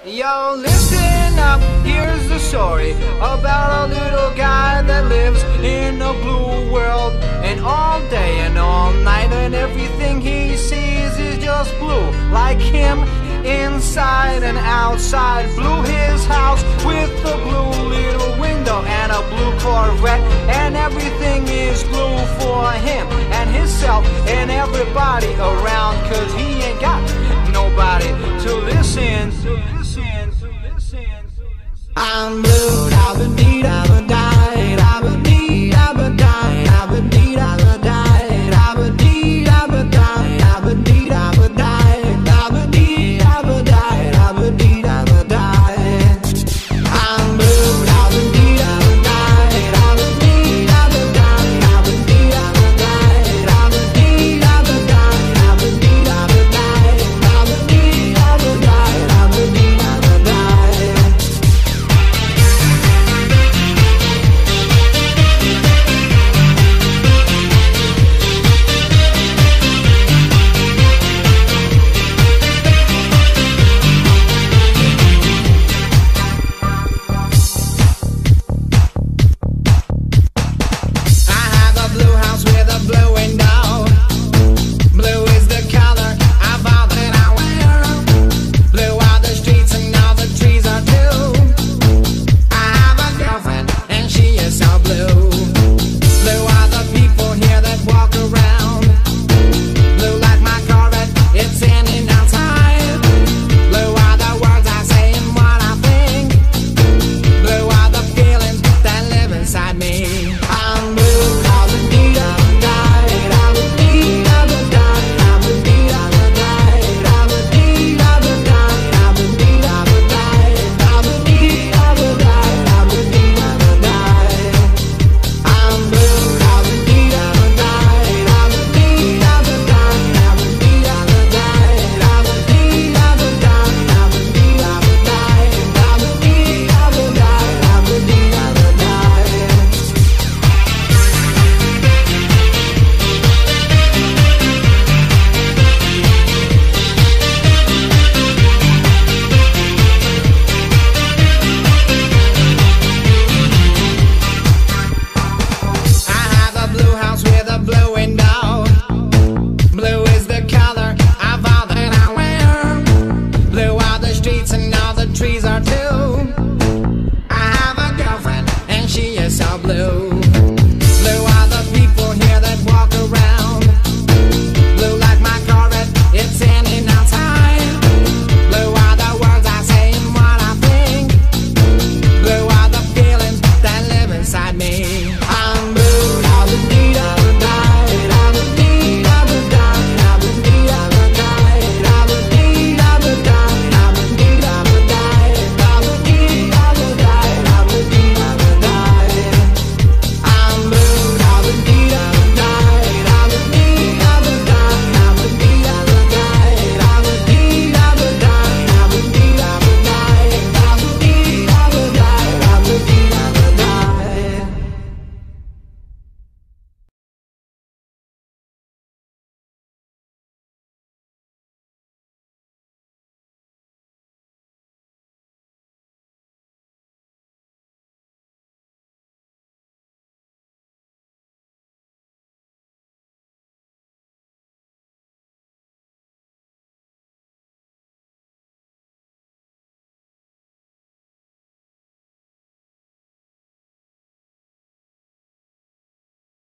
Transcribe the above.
Yo, listen up, here's the story about a little guy that lives in a blue world. And all day and all night and everything he sees is just blue. Like him, inside and outside. Blue his house with a blue little window and a blue Corvette. And everything is blue for him and himself and everybody around. Cause he ain't got nobody to listen. I'm blue, I've been beat,